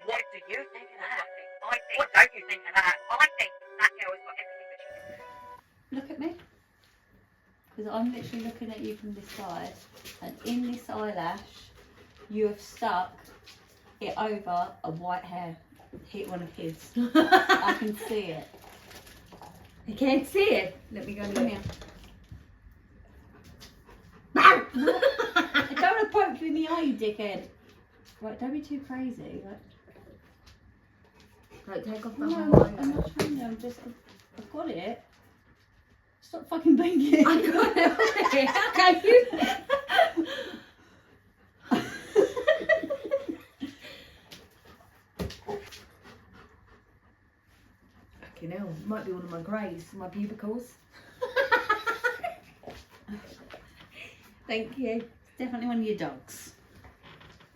What do you think of that? What don't you think of that? I think that girl has got everything that she needs. Look at me. Because I'm literally looking at you from this side, and in this eyelash, you have stuck it over a white hair. Hit one of his. I can see it. You can't see it. Let me go and Come look. here. I don't approach with me eye, you dickhead. Right, don't be too crazy. Don't take off the No, whole I'm not trying to. I've got it. Stop fucking blinking. I got it. Okay, you. Fucking hell, might be one of my greys, my pubicles. Thank you. It's definitely one of your dogs.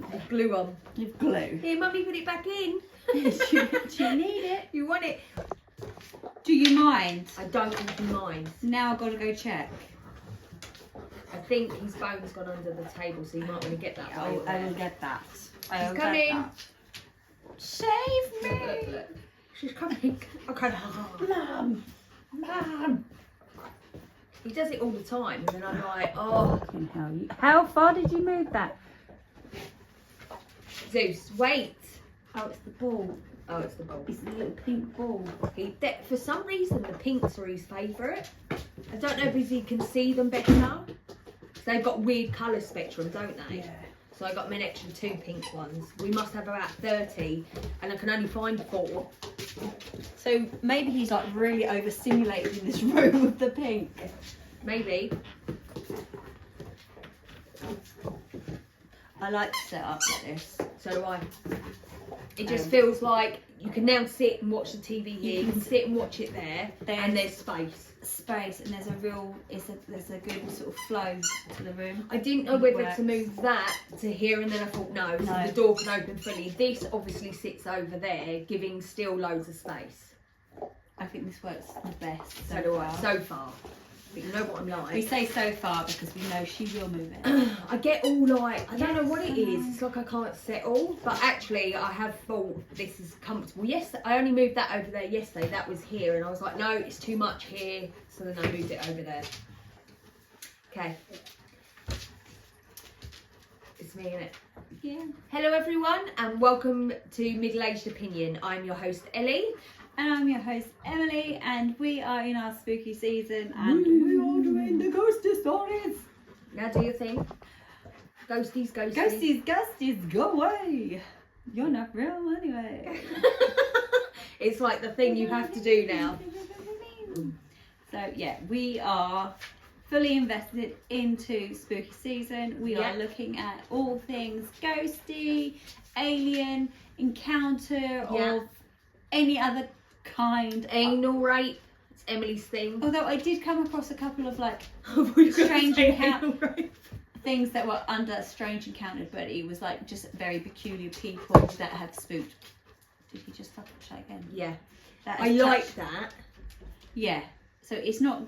There's glue on. You've glue. Here, mummy, put it back in. do you need it? You want it? Do you mind? I don't mind. Now I've got to go check. I think his bone's gone under the table, so you might want to get that. I will get that. She's coming. Save me! Look, look. She's coming. Okay. Mum! Mum! He does it all the time, and then I'm like, oh. Fucking hell. How far did you move that? Zeus, wait. Oh, it's the ball. Oh, it's the ball. It's the little pink ball. For some reason, the pinks are his favourite. I don't know if he can see them better now. They've got weird colour spectrum, don't they? Yeah. So I got me an extra 2 pink ones. We must have about 30, and I can only find 4. So maybe he's like really overstimulated in this room with the pink. Maybe. I like to set up like this. So do I. It just feels like you can now sit and watch the TV here. You can sit and watch it there, and there's space. Space, and there's a good sort of flow to the room. I didn't know whether to move that to here, and then I thought no, so the door can open fully. This obviously sits over there, giving still loads of space. I think this works the best. So do I. So far. But you know what I'm like. We say so far because we know she will move it. I get all like, I don't know what it is. It's like I can't settle. But actually, I have thought this is comfortable. Yes, I only moved that over there yesterday. That was here. And I was like, no, it's too much here. So then I moved it over there. Okay. It's me, innit? Yeah. Hello, everyone. And welcome to Middle Aged Opinion. I'm your host, Ellie. And I'm your host, Emily, and we are in our spooky season, and we are doing the ghosty stories. Now do your thing. Ghosties, ghosties. Ghosties, ghosties, go away. You're not real anyway. It's like the thing you have to do now. So yeah, we are fully invested into spooky season. We are looking at all things ghosty, alien, encounter, or any other kind. Anal rape. It's Emily's thing. Although I did come across a couple of like strange things that were under strange encounter, but it was like just very peculiar people that have spooked. Did he just touch that again? Yeah. That I like that. Yeah. So it's not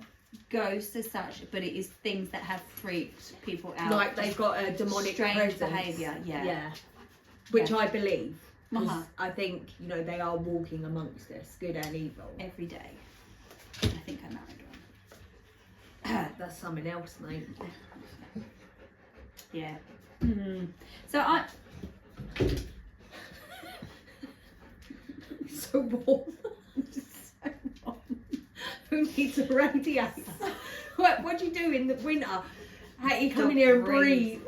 ghosts as such, but it is things that have freaked people out. Like they've got a demonic strange presence. behaviour. Yeah. Yeah. Which I believe. 'Cause Uh-huh. I think, you know, they are walking amongst us, good and evil. Every day. I think I married one. That's something else, mate. Yeah. So I. So warm. So warm. Who needs a radiator? What do you do in the winter? How you come in here and breathe?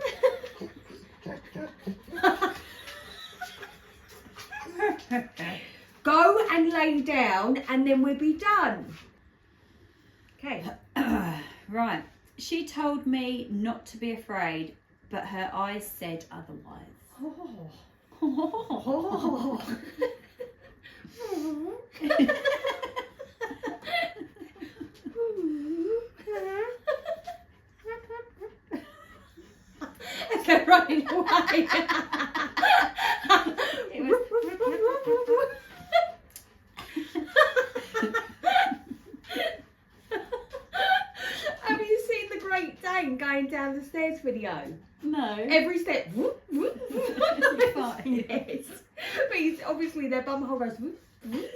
Go and lay down, and then we'll be done. Okay. Right. She told me not to be afraid, but her eyes said otherwise. Oh. They're running away. Have you seen the Great Dane going down the stairs video? No. Every step. It's fine. Yes. But obviously their bum hole goes whoop, whoop.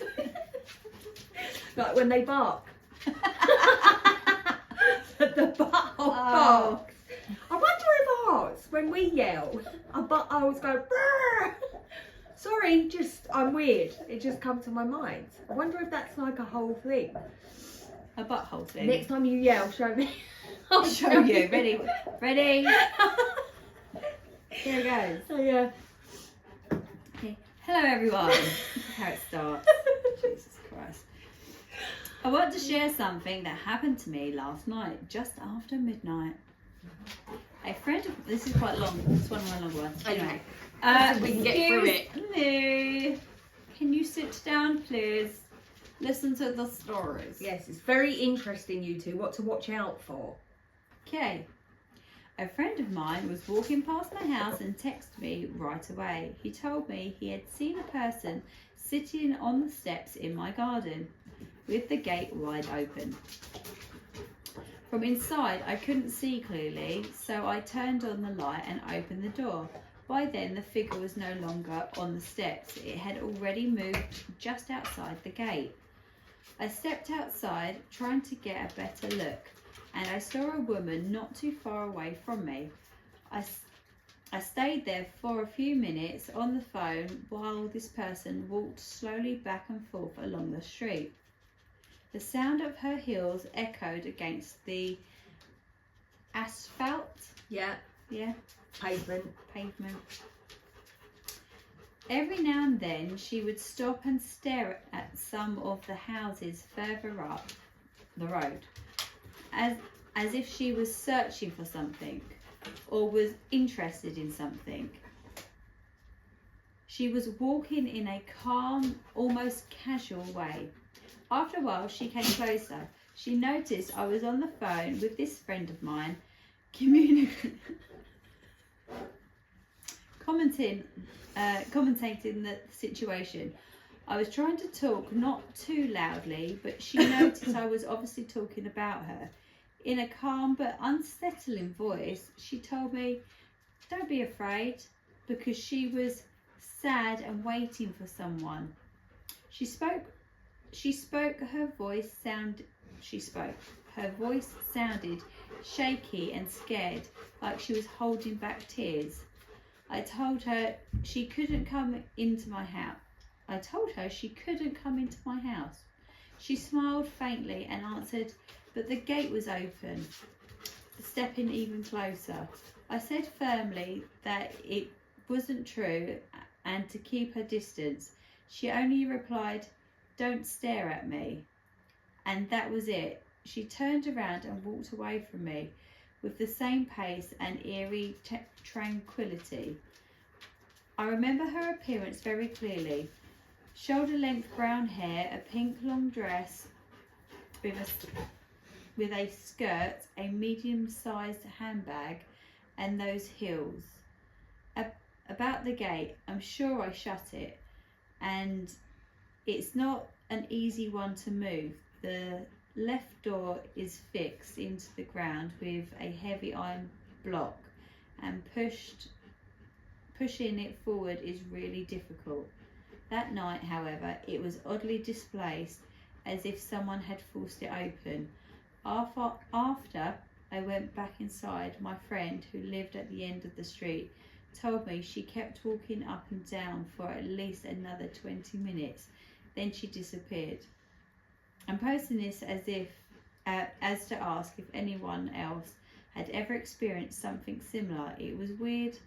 Like when they bark. The butthole barks. I wonder if ours, when we yell, our buttholes go brrr. Sorry, I'm weird. It just comes to my mind. I wonder if that's like a whole thing. A butthole thing. Next time you yell, show me. I'll show you. Ready? Ready? Here it goes. So yeah. Okay. Hello everyone. This is how it starts. Jesus Christ. I want to share something that happened to me last night, just after midnight. A friend of... This is quite long. It's one of my long ones. Okay. We can get through it. Hello. Can you sit down, please? Listen to the stories. Yes, it's very interesting, you two. What to watch out for. Okay. A friend of mine was walking past my house and texted me right away. He told me he had seen a person sitting on the steps in my garden with the gate wide open. From inside, I couldn't see clearly, so I turned on the light and opened the door. By then, the figure was no longer on the steps. It had already moved just outside the gate. I stepped outside, trying to get a better look, and I saw a woman not too far away from me. I stayed there for a few minutes on the phone while this person walked slowly back and forth along the street. The sound of her heels echoed against the asphalt. Yeah. Yeah. Pavement. Every now and then she would stop and stare at some of the houses further up the road, as if she was searching for something or was interested in something. She was walking in a calm, almost casual way. After a while, she came closer. She noticed I was on the phone with this friend of mine, commentating the situation. I was trying to talk not too loudly, but she noticed I was obviously talking about her. In a calm but unsettling voice, she told me, "Don't be afraid," because she was sad and waiting for someone. Her voice sounded shaky and scared, like she was holding back tears. I told her she couldn't come into my house. She smiled faintly and answered, but the gate was open, stepping even closer. I said firmly that it wasn't true and to keep her distance. She only replied, "Don't stare at me." And that was it. She turned around and walked away from me with the same pace and eerie tranquility. I remember her appearance very clearly. Shoulder-length brown hair, a pink long dress with a skirt, a medium-sized handbag, and those heels. About the gate, I'm sure I shut it, and it's not an easy one to move. The left door is fixed into the ground with a heavy iron block, and pushing it forward is really difficult. That night, however, it was oddly displaced, as if someone had forced it open. After I went back inside, my friend, who lived at the end of the street, told me she kept walking up and down for at least another 20 minutes. Then she disappeared. I'm posting this as to ask if anyone else had ever experienced something similar. It was weird.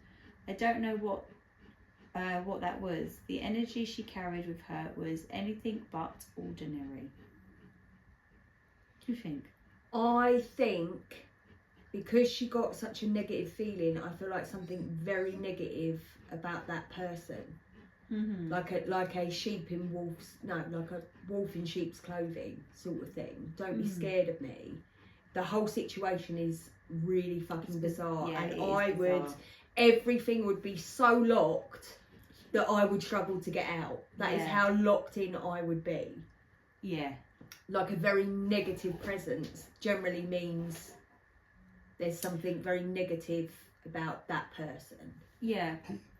I don't know what that was. The energy she carried with her was anything but ordinary. What do you think? I think because she got such a negative feeling, I feel like something very negative about that person. Mm-hmm. Like a wolf in sheep's clothing sort of thing. Don't be scared of me. The whole situation is really fucking bizarre, Yeah, and everything would be so locked that I would struggle to get out. That is how locked in I would be. Yeah. Like a very negative presence generally means there's something very negative about that person. Yeah.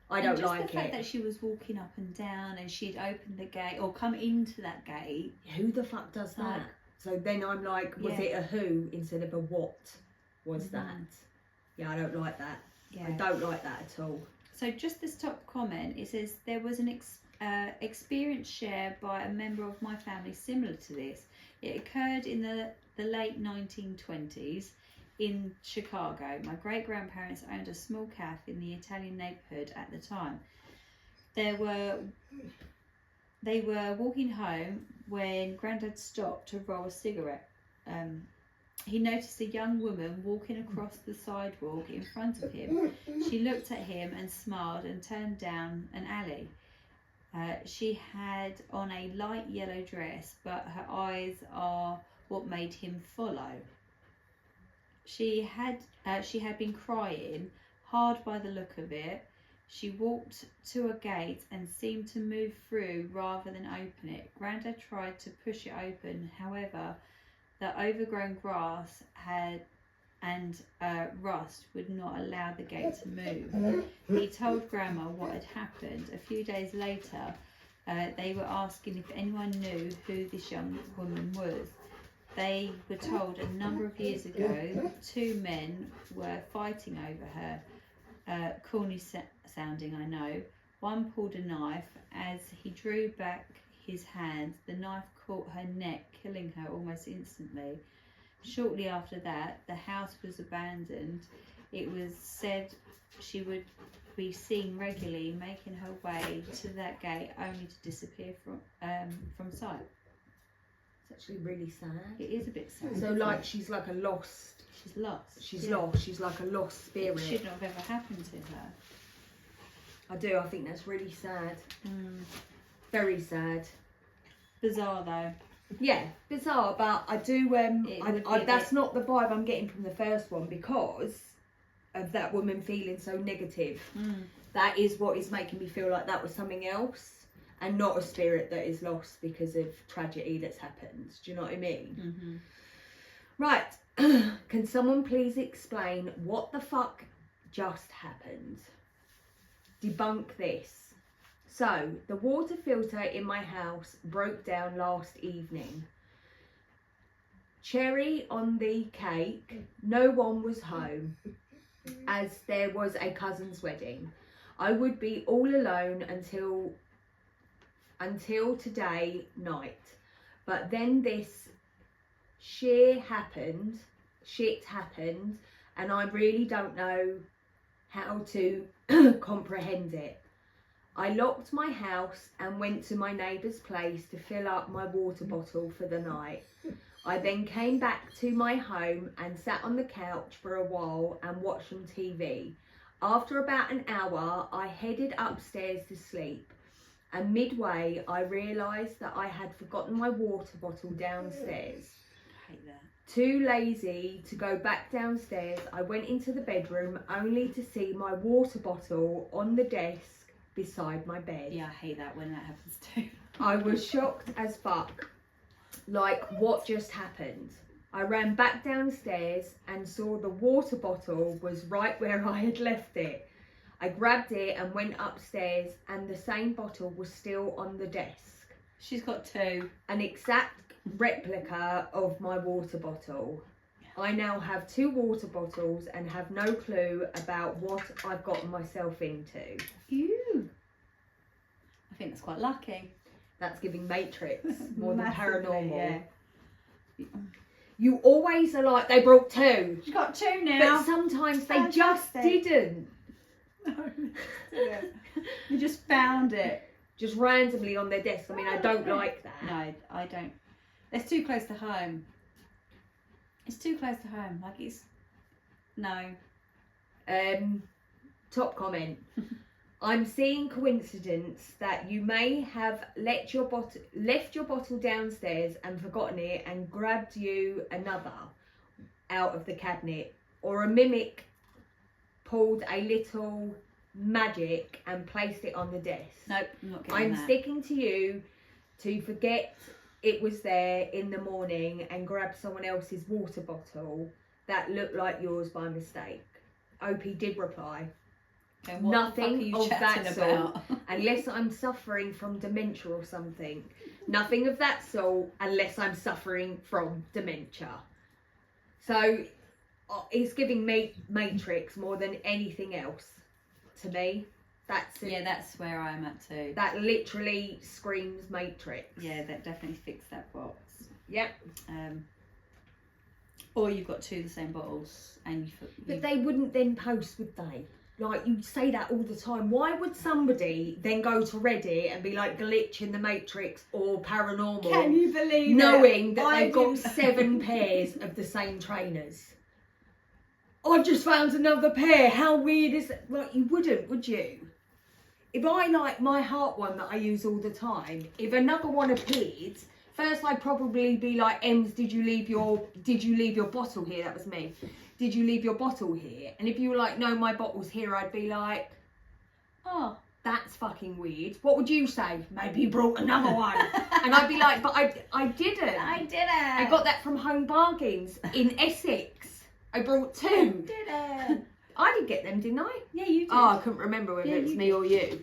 I And don't just like the fact it. that she was walking up and down and she'd opened the gate or come into that gate. Who the fuck does that? So then I'm like, was it a who instead of a what was that? Yeah, I don't like that. Yeah. I don't like that at all. So just this top comment, it says, there was an experience shared by a member of my family similar to this. It occurred in the late 1920s in Chicago. My great-grandparents owned a small cafe in the Italian neighborhood at the time. They were walking home when Grandad stopped to roll a cigarette. He noticed a young woman walking across the sidewalk in front of him. She looked at him and smiled and turned down an alley. She had on a light yellow dress, but her eyes are what made him follow. She had been crying hard by the look of it. She walked to a gate and seemed to move through rather than open it. Grandad tried to push it open, however, the overgrown grass and rust would not allow the gate to move. He told Grandma what had happened. A few days later, they were asking if anyone knew who this young woman was. They were told a number of years ago 2 men were fighting over her. Corny sounding, I know. One pulled a knife. As he drew back his hand, the knife caught her neck, killing her almost instantly. Shortly after that, the house was abandoned. It was said she would be seen regularly making her way to that gate, only to disappear from sight. It's actually really sad. It is a bit sad. So like she's like a lost. She's lost. She's lost. She's like a lost spirit. It should not have ever happened to her. I do. I think that's really sad. Very sad. Bizarre though. Yeah, bizarre, but I do. That's not the vibe I'm getting from the first one because of that woman feeling so negative. That is what is making me feel like that was something else and not a spirit that is lost because of tragedy that's happened. Do you know what I mean? Right. Can someone please explain what the fuck just happened? Debunk this. So, the water filter in my house broke down last evening. Cherry on the cake, no one was home as there was a cousin's wedding. I would be all alone until today night. But then this shit happened and I really don't know how to comprehend it. I locked my house and went to my neighbour's place to fill up my water bottle for the night. I then came back to my home and sat on the couch for a while and watched some TV. After about an hour, I headed upstairs to sleep. And midway, I realised that I had forgotten my water bottle downstairs. I hate that. Too lazy to go back downstairs, I went into the bedroom only to see my water bottle on the desk beside my bed. Yeah, I hate that when that happens too. I was shocked as fuck. Like, what just happened? I ran back downstairs and saw the water bottle was right where I had left it. I grabbed it and went upstairs and the same bottle was still on the desk. She's got 2. An exact replica of my water bottle. I now have 2 water bottles and have no clue about what I've gotten myself into. Ew. I think that's quite lucky. That's giving Matrix more than Massively, Paranormal. Yeah. You always are like, they brought 2. She's got 2 now. But sometimes they just Fantastic. didn't. No, you just found it. Just randomly on their desk. I mean, I don't like that. No, I don't. It's too close to home. It's too close to home. Like it's no. Top comment. I'm seeing coincidence that you may have left your bottle downstairs and forgotten it and grabbed you another out of the cabinet, or a mimic pulled a little magic and placed it on the desk. Nope, I'm not getting I'm that. sticking to you to forget it was there in the morning and grab someone else's water bottle that looked like yours by mistake. OP did reply. Then what the fuck are Nothing you of chatting that about? sort. Unless I'm suffering from dementia or something. Nothing of that sort unless I'm suffering from dementia. So it's giving me Matrix more than anything else to me. That's it. Yeah, that's where I'm at too. That literally screams Matrix. Yeah, that definitely fixed that box. Yep. Or you've got two of the same bottles, and But they wouldn't then post, would they? Like, you say that all the time. Why would somebody then go to Reddit and be like glitch in the Matrix or Paranormal? Can you believe knowing it? that they've got 7 pairs of the same trainers? I've just found another pair. How weird is it? Like, you wouldn't, would you? If I like my heart one that I use all the time, if another one appeared, first I'd probably be like, Ems, did you leave your bottle here? That was me. Did you leave your bottle here? And if you were like, no, my bottle's here, I'd be like, oh, that's fucking weird. What would you say? Maybe you brought another one. And I'd be like, but I didn't. I didn't. I got that from Home Bargains in Essex. I brought 2. Didn't. I did get them, didn't I? Yeah, you did. Oh, I couldn't remember whether it's me or you.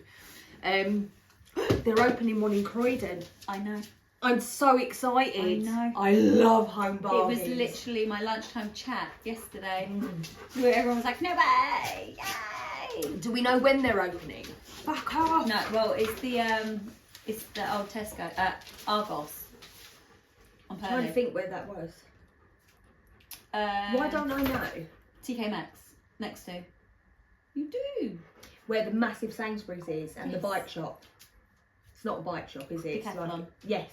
They're opening one in Croydon. I know. I'm so excited. I know. I love Home Bargains. It was literally my lunchtime chat yesterday, where everyone was like, "No way! Yay!" Do we know when they're opening? Fuck off. No, well, it's the old Tesco, Argos. On I'm trying to Purley. think where that was. Why don't I know? TK Maxx next to. You do. Where the massive Sainsbury's is and the Yes. bike shop. It's not a bike shop, is it? It's Decathlon. like, yes.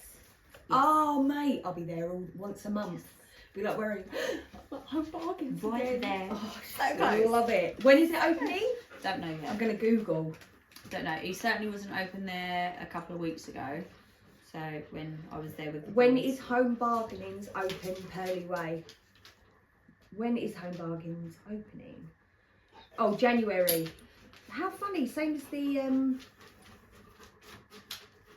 Oh, mate, I'll be there once a month. Be like wearing Home Bargains Right again. there. Oh, So I close. love it. When is it opening? Don't know I'm yet. going to Google. Don't know. He certainly wasn't open there a couple of weeks ago. So when I was there with the When boys. is Home Bargains open Purley Way? When is Home Bargains opening? Oh, January. How funny. Same as the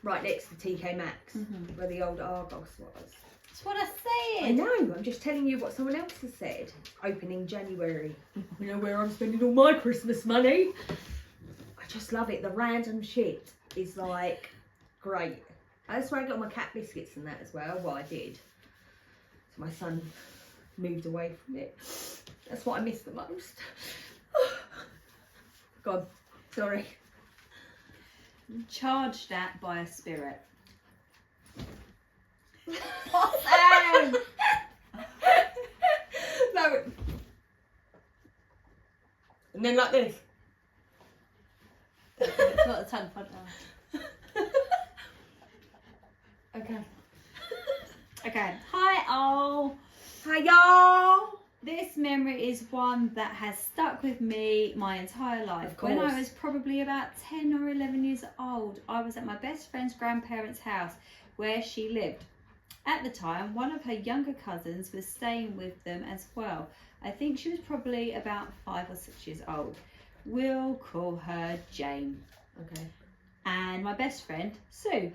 right next to TK Maxx, where the old Argos was. That's what I said. I know. I'm just telling you what someone else has said. Opening January. You know where I'm spending all my Christmas money. I just love it. The random shit is like great. That's where I got my cat biscuits and that as well. Well, I did. So my son moved away from it. That's what I miss the most. God, sorry. Charged at by a spirit. Awesome. No. And then like this. It's not the tongue front now. Okay. Okay. Hi all. Hi y'all. This memory is one that has stuck with me my entire life. Of When I course. was probably about 10 or 11 years old, I was at my best friend's grandparents' house where she lived. At the time, one of her younger cousins was staying with them as well. I think she was probably about 5 or 6 years old. We'll call her Jane. Okay. And my best friend, Sue.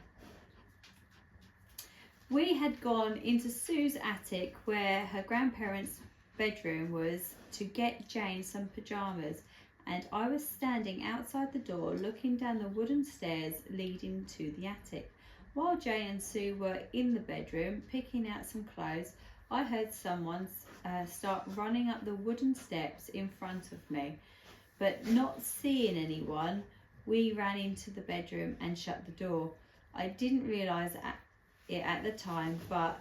We had gone into Sue's attic where her grandparents' bedroom was to get Jane some pyjamas, and I was standing outside the door looking down the wooden stairs leading to the attic. While Jane and Sue were in the bedroom picking out some clothes, I heard someone start running up the wooden steps in front of me, but not seeing anyone, we ran into the bedroom and shut the door. I didn't realise it at the time, but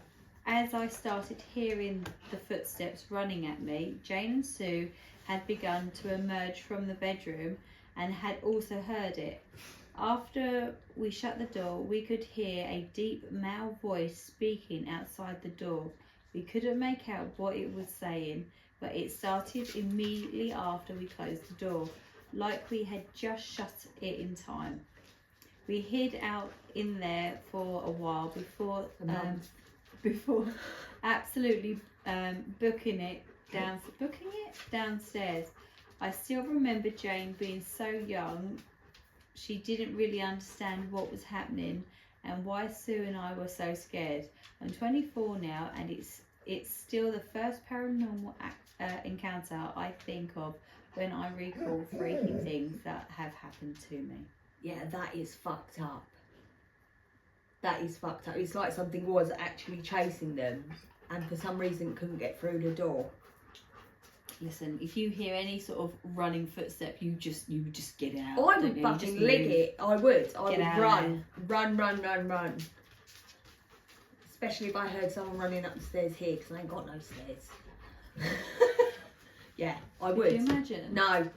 as I started hearing the footsteps running at me, Jane and Sue had begun to emerge from the bedroom and had also heard it. After we shut the door, we could hear a deep male voice speaking outside the door. We couldn't make out what it was saying, but it started immediately after we closed the door, like we had just shut it in time. We hid out in there for a while before absolutely booking it downstairs. I still remember Jane being so young, she didn't really understand what was happening and why Sue and I were so scared. I'm 24 now, and it's still the first paranormal encounter I think of when I recall freaky things that have happened to me. Yeah, that is fucked up. That is fucked up. It's like something was actually chasing them and for some reason couldn't get through the door. Listen, if you hear any sort of running footstep, you would just get out. I would fucking leg it. I would run. Especially if I heard someone running up the stairs here, because I ain't got no stairs. Yeah, I would. Could you imagine? No.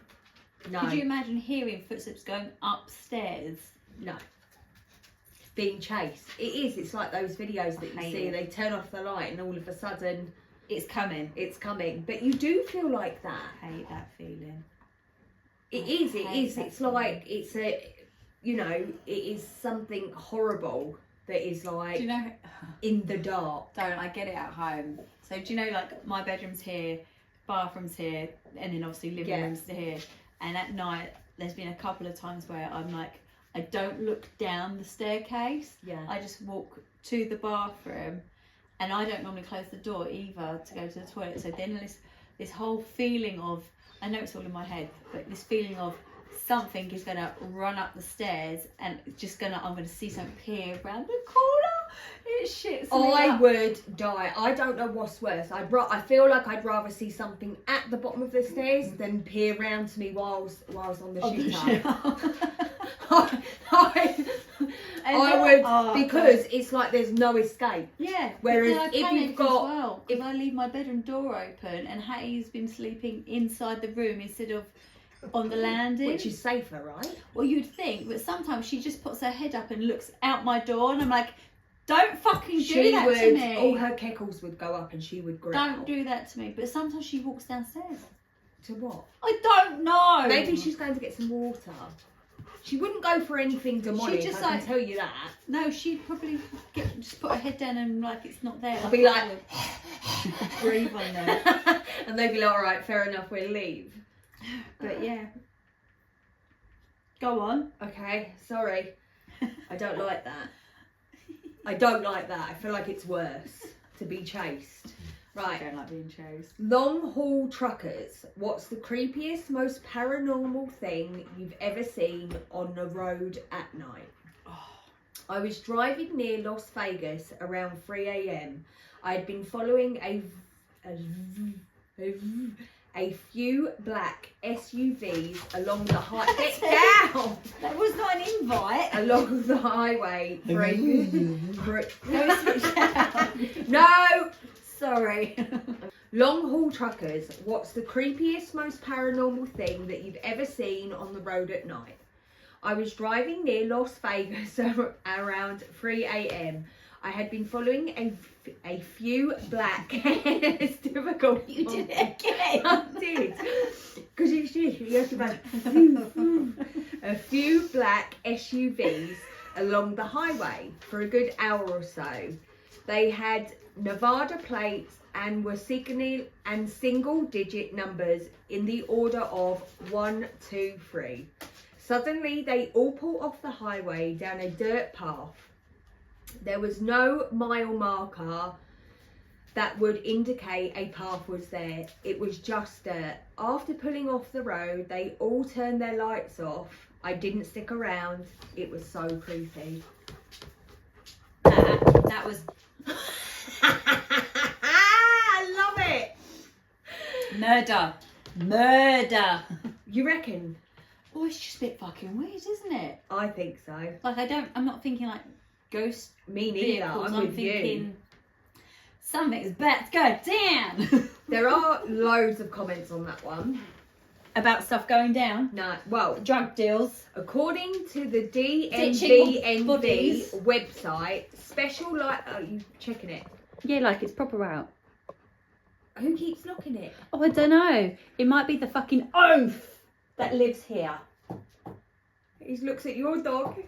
Could you imagine hearing footsteps going upstairs? No. Being chased. It is. It's like those videos that you see. They turn off the light and all of a sudden... It's coming. It's coming. But you do feel like that. I hate that feeling. It is. It's like, it's a... You know, it is something horrible that is like... Do you know... In the dark. Don't. I get it at home. So do you know, like, my bedroom's here, bathroom's here, and then obviously living room's here. And at night, there's been a couple of times where I'm like, I don't look down the staircase. Yeah. I just walk to the bathroom, and I don't normally close the door either to go to the toilet. So then this whole feeling of, I know it's all in my head, but this feeling of something is gonna run up the stairs, and it's I'm gonna see something peer around the corner. It shits me I up. would die. I don't know what's worse. I feel like I'd rather see something at the bottom of the stairs than peer round to me whilst on the shooter. I would, because it's like there's no escape. Yeah. Whereas I if you've got, if I leave my bedroom door open and Hattie's been sleeping inside the room instead of on the landing, which is safer, right? Well, you'd think, but sometimes she just puts her head up and looks out my door, and I'm like, don't fucking do that to me. All her keckles would go up and she would growl. Don't do that to me. But sometimes she walks downstairs. To what? I don't know. Maybe she's going to get some water. She wouldn't go for anything demonic, I can tell you that. No, she'd probably just put her head down and like it's not there. I'll be like, breathe on there. And they'd be like, all right, fair enough, we'll leave. But yeah. Go on. Okay, sorry. I don't like that. I don't like that. I feel like it's worse to be chased. Right. I don't like being chased. Long haul truckers. What's the creepiest, most paranormal thing you've ever seen on the road at night? Oh. I was driving near Las Vegas around 3 a.m. I had been following a few black SUVs along the highway. Get down! That was not an invite. Along the highway. No! Sorry. Long haul truckers. What's the creepiest, most paranormal thing that you've ever seen on the road at night? I was driving near Las Vegas around 3 a.m. I had been following a few black... It's difficult. You did it again. I did. Because you have to make a few black SUVs along the highway for a good hour or so. They had Nevada plates and were single-digit numbers in the order of 1, 2, 3. Suddenly, they all pulled off the highway down a dirt path. There was no mile marker that would indicate a path was there. It was just dirt. After pulling off the road, they all turned their lights off. I didn't stick around. It was so creepy. That was... I love it. Murder. You reckon? Oh, it's just a bit fucking weird, isn't it? I think so. Like, I'm not thinking like ghost Me neither. vehicles. I'm with thinking you. something's about to go down. There are loads of comments on that one. About stuff going down. No, well, Drug deals. according to the Ditching DMVNV bodies. website, special light. Oh, you checking it? Yeah, like it's proper out. Who keeps locking it? Oh, I don't know. It might be the fucking oaf that lives here. He looks at your dog.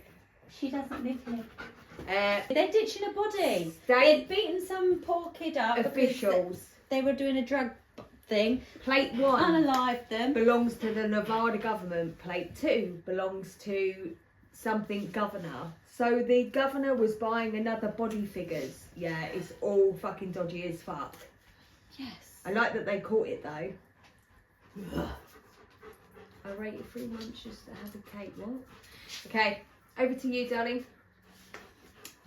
She doesn't live here. They're ditching a body. State They'd beaten some poor kid up. because officials. They were doing a drug thing. Plate 1 Unalived them. belongs to the Nevada government. Plate 2 belongs to something governor. So the governor was buying another body figures. Yeah, it's all fucking dodgy as fuck. Yes. I like that they caught it though. I rated 3 months just to have a cake. What? Okay, over to you, darling.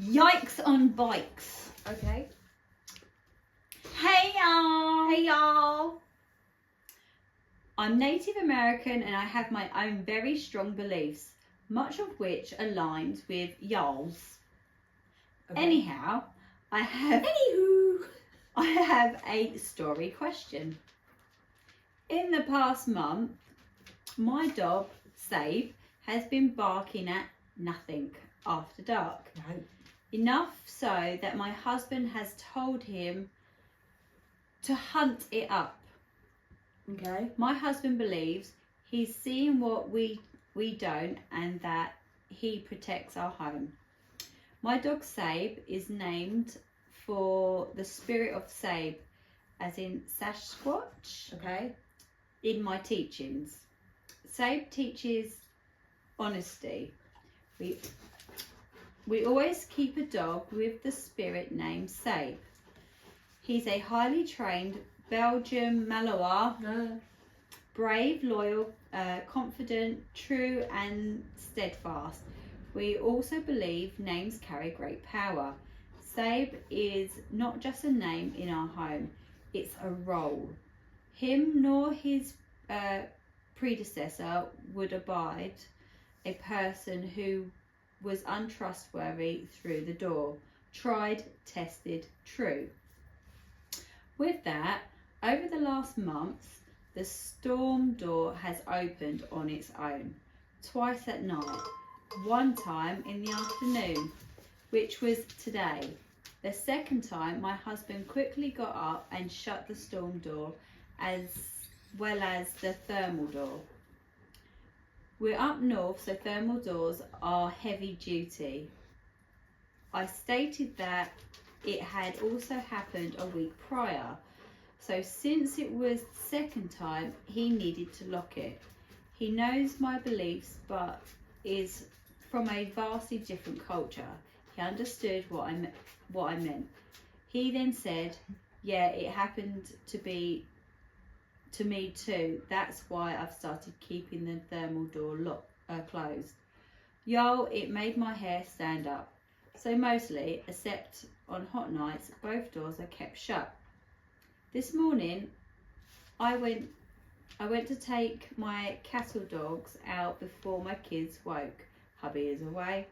Yikes on bikes. Okay. Hey y'all. Hey y'all. I'm Native American and I have my own very strong beliefs, much of which aligns with y'all's. Okay. Anyhow, I have a story question. In the past month, my dog, Save, has been barking at nothing after dark. No. Enough so that my husband has told him to hunt it up. Okay. My husband believes he's seeing what we don't and that he protects our home. My dog Sabe is named for the spirit of Sabe, as in Sasquatch, Okay. in my teachings. Sabe teaches honesty. We always keep a dog with the spirit named Sabe. He's a highly trained Belgian Malinois, brave, loyal, confident, true and steadfast. We also believe names carry great power. Sabe is not just a name in our home, it's a role. Him nor his predecessor would abide a person who was untrustworthy through the door. Tried, tested, true. With that, over the last month, the storm door has opened on its own, twice at night, one time in the afternoon, which was today. The second time, my husband quickly got up and shut the storm door as well as the thermal door. We're up north, so thermal doors are heavy duty. I stated that it had also happened a week prior, so since it was the second time, he needed to lock it. He knows my beliefs, but is from a vastly different culture. He understood what I meant. He then said, yeah, it happened to me too. That's why I've started keeping the thermal door closed. Yo, it made my hair stand up. So mostly, except on hot nights, both doors are kept shut. This morning, I went to take my cattle dogs out before my kids woke. Hubby is away.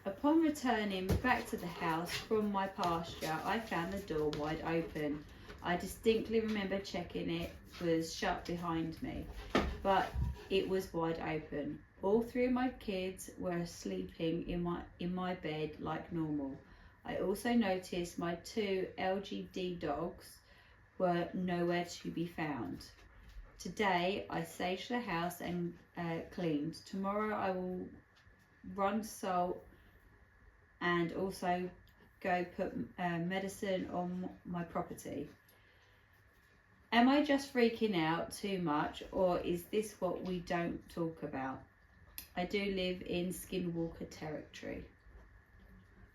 Upon returning back to the house from my pasture, I found the door wide open. I distinctly remember checking it was shut behind me, but it was wide open. All three of my kids were sleeping in my bed like normal. I also noticed my 2 LGD dogs were nowhere to be found. Today I saged the house and cleaned. Tomorrow I will run salt and also go put medicine on my property. Am I just freaking out too much, or is this what we don't talk about? I do live in Skinwalker territory.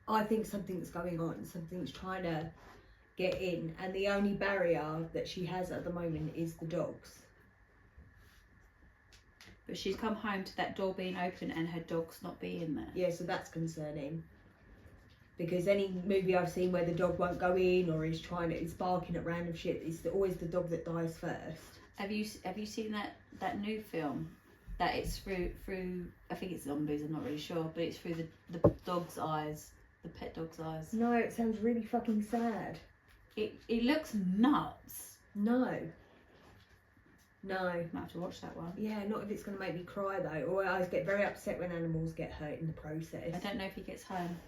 I think something's going on. Something's trying to get in, and the only barrier that she has at the moment is the dogs. But she's come home to that door being open and her dog's not being there. Yeah, so that's concerning. Because any movie I've seen where the dog won't go in or is barking at random shit, it's always the dog that dies first. Have you seen that new film? That it's through I think it's zombies, I'm not really sure, but it's through the dog's eyes, the pet dog's eyes. No, it sounds really fucking sad. It looks nuts. No. I might have to watch that one. Yeah, not if it's going to make me cry though. Or I get very upset when animals get hurt in the process. I don't know if he gets home.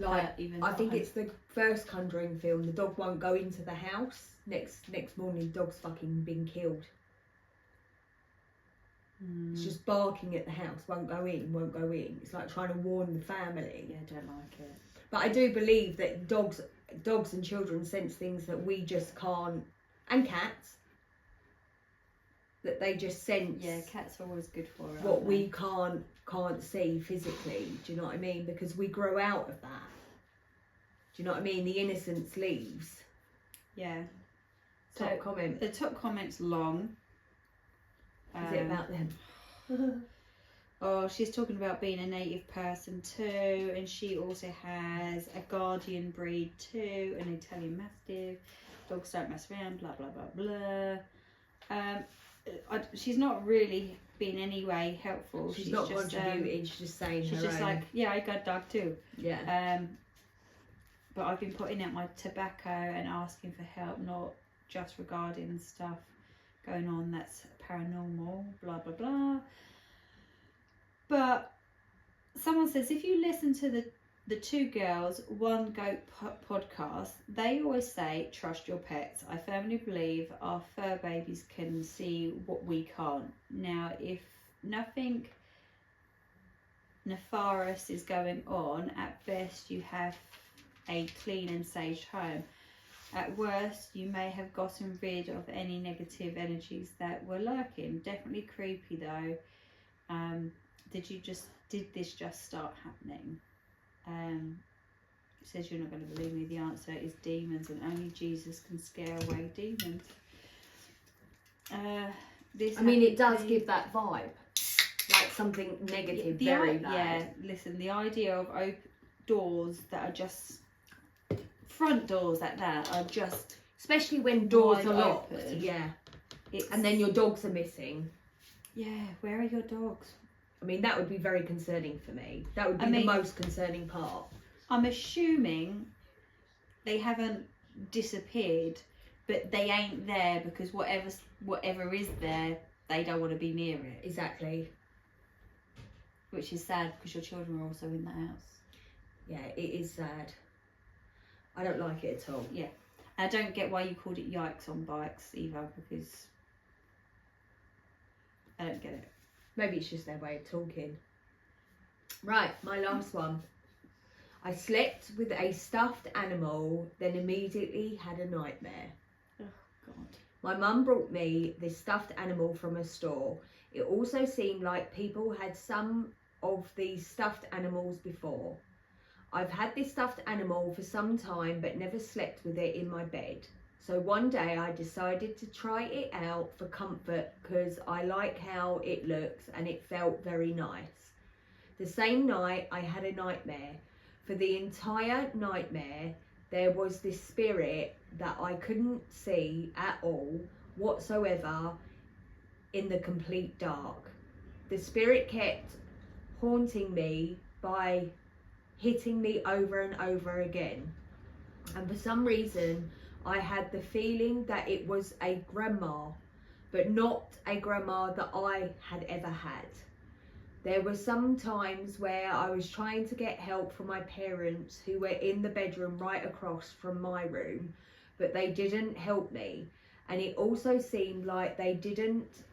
I think it's the first Conjuring film. The dog won't go into the house. Next morning, the dog's fucking been killed. It's just barking at the house. Won't go in. It's like trying to warn the family. Yeah, I don't like it. But I do believe that dogs and children sense things that we just can't, and cats. That they just sense. Yeah, cats are always good for it. What we can't see physically. Do you know what I mean? Because we grow out of that. Do you know what I mean? The innocence leaves. Yeah. Top comment. The top comment's long. Is it about them? Oh, she's talking about being a native person too, and she also has a guardian breed too, an Italian Mastiff. Dogs don't mess around, blah blah blah blah. She's not really been any way helpful. She's not just, contributing. She's just saying. She's her just own. like, yeah, I got a dog too. Yeah. But I've been putting out my tobacco and asking for help, not just regarding stuff going on that's paranormal, blah blah blah. But someone says if you listen to the Two Girls One Goat podcast, they always say trust your pets. I firmly believe our fur babies can see what we can't. Now, if nothing nefarious is going on, at best you have a clean and saged home. At worst, you may have gotten rid of any negative energies that were lurking. Definitely creepy though. Did this just start happening? It says you're not going to believe me. The answer is demons, and only Jesus can scare away demons. It does give that vibe, like something negative, very bad. Yeah, listen, the idea of open doors that are just front doors like that are just, especially when doors wide are locked. open. Yeah, and then your dogs are missing. Yeah, where are your dogs? I mean, that would be very concerning for me. That would be the most concerning part. I'm assuming they haven't disappeared, but they ain't there because whatever is there, they don't want to be near it. Exactly. Which is sad because your children are also in the house. Yeah, it is sad. I don't like it at all. Yeah. I don't get why you called it yikes on bikes either, because I don't get it. Maybe it's just their way of talking. Right, my last one. I slept with a stuffed animal, then immediately had a nightmare. Oh, God. My mum brought me this stuffed animal from a store. It also seemed like people had some of these stuffed animals before. I've had this stuffed animal for some time, but never slept with it in my bed. So one day I decided to try it out for comfort because I like how it looks and it felt very nice. The same night I had a nightmare. For the entire nightmare, there was this spirit that I couldn't see at all whatsoever in the complete dark. The spirit kept haunting me by hitting me over and over again. And for some reason, I had the feeling that it was a grandma, but not a grandma that I had ever had. There were some times where I was trying to get help from my parents who were in the bedroom right across from my room, but they didn't help me. And it also seemed like they didn't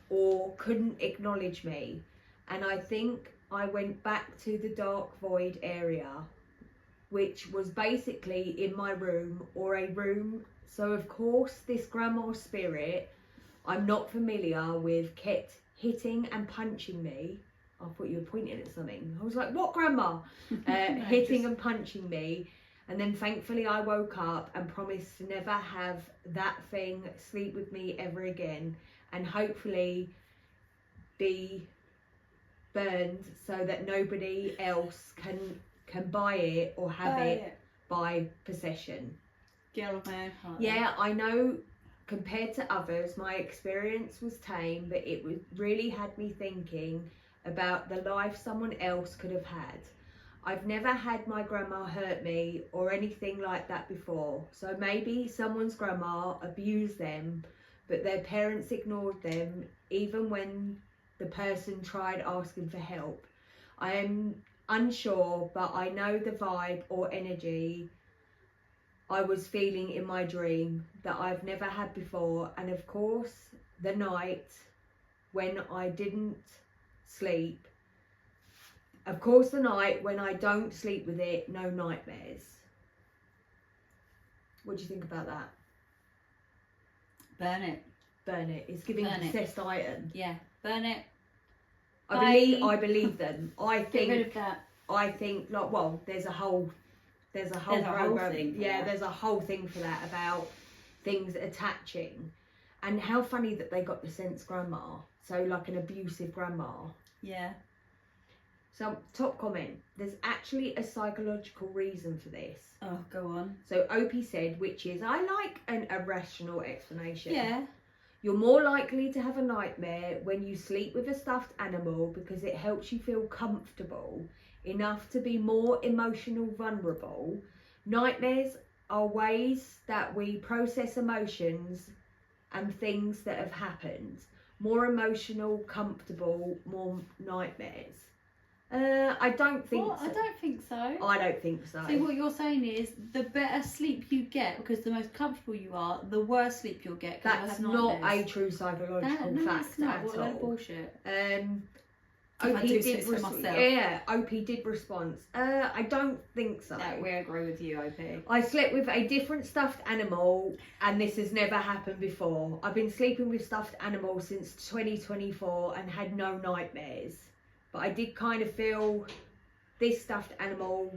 or couldn't acknowledge me. And I think I went back to the dark void area, which was basically in my room or a room. So of course this grandma spirit I'm not familiar with kept hitting and punching me. I thought you were pointing at something. I was like, what grandma? Hitting and punching me. And then thankfully I woke up and promised to never have that thing sleep with me ever again, and hopefully be burned so that nobody else can buy it or have it by possession. Girl of my own heart. Yeah, I know compared to others my experience was tame, but it really had me thinking about the life someone else could have had. I've never had my grandma hurt me or anything like that before, so maybe someone's grandma abused them, but their parents ignored them even when the person tried asking for help. I am unsure, but I know the vibe or energy I was feeling in my dream that I've never had before. And of course, the night when I didn't sleep, of course the night when I don't sleep with it, no nightmares. What do you think about that? Burn it. Burn it. It's giving Burn it. possessed iron. Yeah, burn it. I believe them. Get rid of that. I think like, well, there's a whole program. Thing. Yeah, there's a whole thing for that about things attaching, and how funny that they got the sense grandma. So like an abusive grandma. Yeah. So top comment, there's actually a psychological reason for this. Oh, go on. So Opie said, which is, I like an irrational explanation. Yeah. You're more likely to have a nightmare when you sleep with a stuffed animal because it helps you feel comfortable enough to be more emotional vulnerable. Nightmares are ways that we process emotions and things that have happened. More emotional, comfortable, more nightmares. I don't think What? so. I don't think so. I don't think so. See, what you're saying is the better sleep you get, because the most comfortable you are, the worse sleep you'll get. That's not a true psychological no, fact it's not. at What a all. load of bullshit. OP I do did say so myself. Yeah, OP did respond. I don't think so. No, we agree with you, OP. I slept with a different stuffed animal and this has never happened before. I've been sleeping with stuffed animals since 2024 and had no nightmares. But I did kind of feel this stuffed animal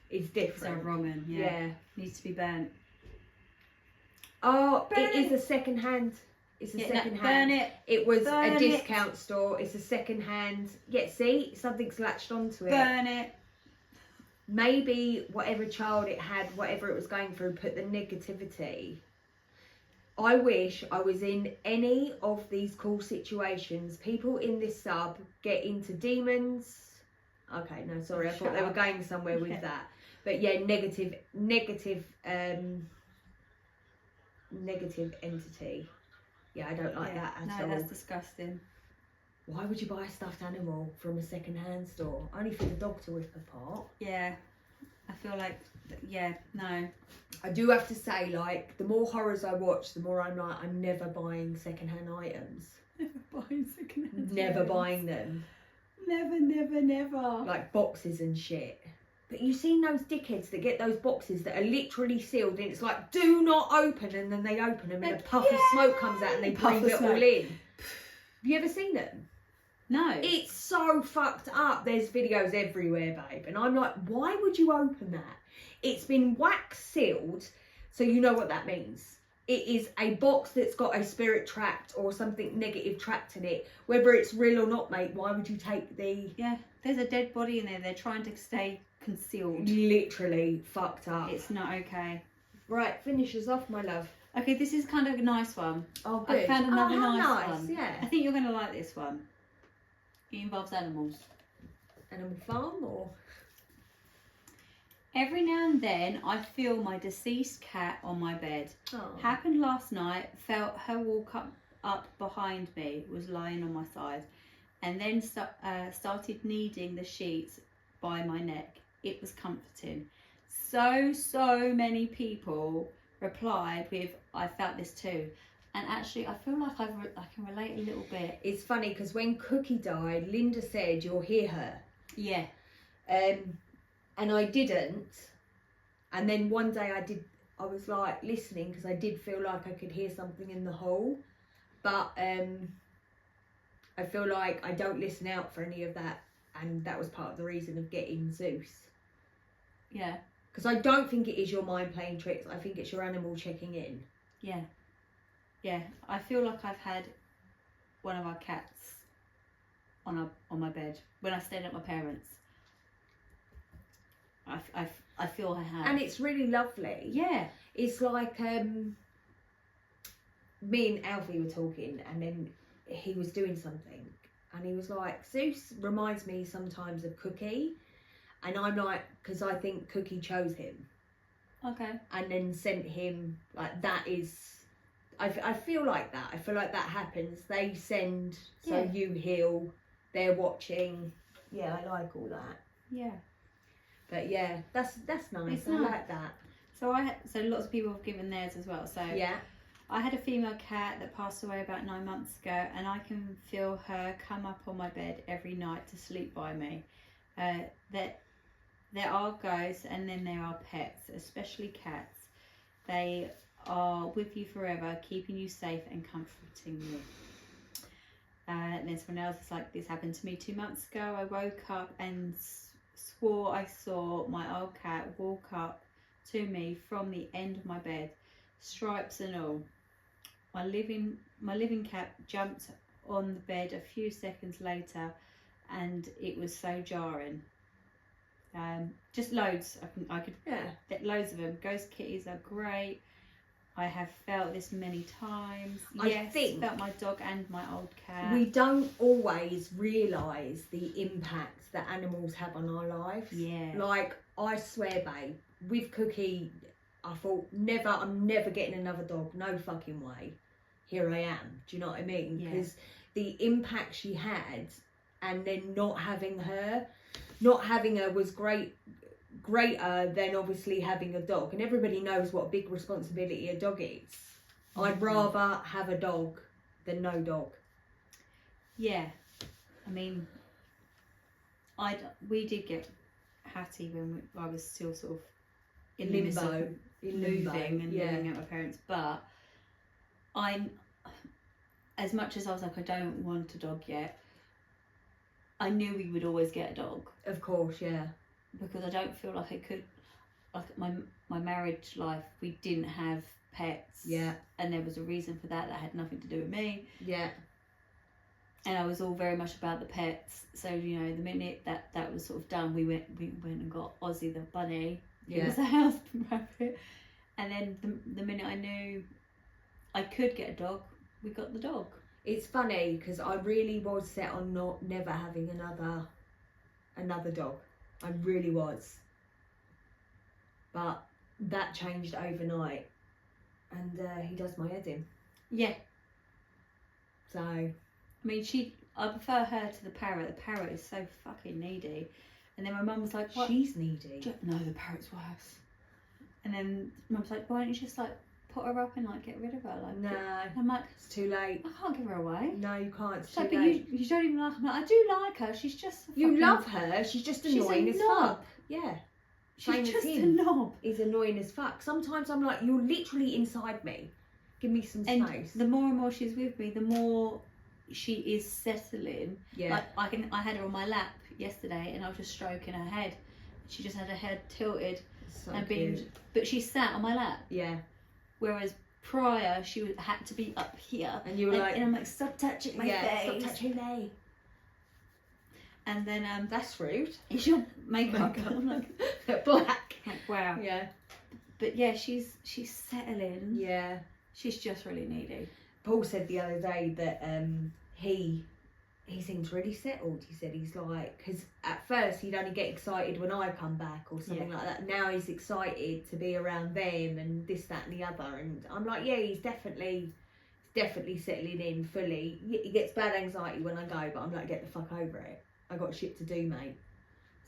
is It's a different. wrong one, yeah. Needs to be burnt. Oh, Burn it is a second hand. It's a second hand. Burn it. It was Burn a it. discount store. It's a second hand. Yeah, see, something's latched onto it. Burn it. Maybe whatever child it had, whatever it was going through, put the negativity. I wish I was in any of these cool situations. People in this sub get into demons. Okay, no, sorry, I thought they were going somewhere with that. But yeah, negative entity. Yeah, I don't like that at all. No, that's disgusting. Why would you buy a stuffed animal from a second-hand store? Only for the dog to rip apart. Yeah. I feel like, yeah, no. I do have to say, like, the more horrors I watch, the more I'm like, I'm never buying second-hand items. Never buying second-hand Never items. buying them. Never, never, never. Like boxes and shit. But you've seen those dickheads that get those boxes that are literally sealed and it's like, do not open, and then they open them and a puff of smoke comes out and they Puff breathe of it smoke. all in. Have you ever seen them? No. It's so fucked up. There's videos everywhere, babe. And I'm like, why would you open that? It's been wax sealed, so you know what that means. It is a box that's got a spirit trapped or something negative trapped in it. Whether it's real or not, mate, why would you take the... Yeah, there's a dead body in there. They're trying to stay concealed. Literally fucked up. It's not okay. Right, finish us off, my love. Okay, this is kind of a nice one. Oh, good. I found another how nice one. Yeah. I think you're going to like this one. It involves animals. Animal farm or... Every now and then, I feel my deceased cat on my bed. Oh. Happened last night. Felt her walk up behind me. Was lying on my side, and then started kneading the sheets by my neck. It was comforting. So many people replied with, "I felt this too," and actually, I feel like I can relate a little bit. It's funny because when Cookie died, Linda said you'll hear her. Yeah. And I didn't. And then one day I was like listening because I did feel like I could hear something in the hall. But I feel like I don't listen out for any of that. And that was part of the reason of getting Zeus. Yeah. Because I don't think it is your mind playing tricks. I think it's your animal checking in. Yeah. Yeah. I feel like I've had one of our cats on my bed when I stayed at my parents'. I feel I have. And it's really lovely. Yeah. It's like me and Alfie were talking and then he was doing something and he was like, Zeus reminds me sometimes of Cookie. And I'm like, because I think Cookie chose him. Okay. And then sent him, like, that is... I feel like that. I feel like that happens. They send, so Yeah. you heal, they're watching. Yeah, I like all that. Yeah. But yeah, that's nice. It's I nice. like that. So so lots of people have given theirs as well. So Yeah. I had a female cat that passed away about 9 months ago, and I can feel her come up on my bed every night to sleep by me. There are ghosts, and then there are pets, especially cats. They are with you forever, keeping you safe and comforting you. And then someone else is like, this happened to me 2 months ago. I woke up and swore I saw my old cat walk up to me from the end of my bed, stripes and all. My living cat jumped on the bed a few seconds later, and it was so jarring. Just loads. I could get loads of them. Ghost kitties are great. I have felt this many times. I think felt my dog and my old cat. We don't always realise the impact that animals have on our lives. Yeah. Like, I swear, babe, with Cookie, I thought, I'm never getting another dog. No fucking way. Here I am. Do you know what I mean? Because the impact she had, and then not having her was greater than obviously having a dog. And everybody knows what a big responsibility a dog is. I'd rather have a dog than no dog. Yeah. I mean, we did get Hattie when I was still sort of in the midst of moving and living at my parents, but as much as I was like, I don't want a dog yet, I knew we would always get a dog. Of course, yeah. Because I don't feel like I could, like my marriage life, we didn't have pets. Yeah. And there was a reason for that had nothing to do with me. Yeah. And I was all very much about the pets. So, you know, the minute that was sort of done, we went and got Ozzy the bunny. He was a house rabbit. And then the minute I knew I could get a dog, we got the dog. It's funny because I really was set on never having another dog. I really was. But that changed overnight. And he does my head in. Yeah. So, I mean, I prefer her to the parrot. The parrot is so fucking needy. And then my mum was like, what? She's needy. No, the parrot's worse. And then mum's like, why don't you just like put her up and like get rid of her? Like, no. I'm like, it's too late. I can't give her away. No, you can't. It's She's too like, late. but you don't even like her. I'm like, I do like her. She's just You love her. She's just annoying as fuck. Yeah. She's just a knob. He's annoying as fuck. Sometimes I'm like, you're literally inside me. Give me some space. The more and more she's with me, the more she is settling. Yeah. Like I had her on my lap yesterday, and I was just stroking her head. She just had her head tilted So and cute. but she sat on my lap. Yeah. Whereas prior, she had to be up here. And you were like, and I'm like, stop touching my face. Stop touching me. And then that's rude. is your makeup on? Like black. Like, wow. Yeah. But yeah, she's settling. Yeah. She's just really needy. Paul said the other day that he seems really settled. He said he's like, because at first he'd only get excited when I come back or something like that. Now he's excited to be around them and this, that, and the other. And I'm like, yeah, he's definitely settling in fully. He gets bad anxiety when I go, but I'm like, get the fuck over it. I got shit to do, mate.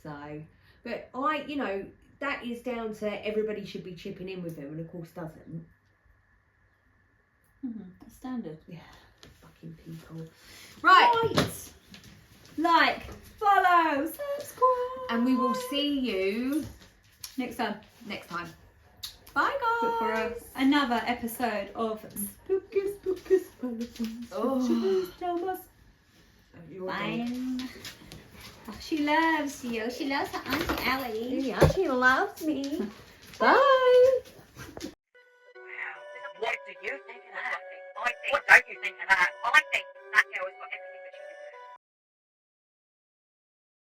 So, but that is down to everybody should be chipping in with him, and of course doesn't. That's standard. Yeah, fucking people. Right. Like, follow, subscribe. And we will see you next time. Bye, guys. For another episode of Spooky Skeletons. Oh. Fine. Oh, she loves you. She loves her Auntie Ellie. Yeah, she loves me. Bye. What do you think of that? What don't you think of that? I think that girl has got everything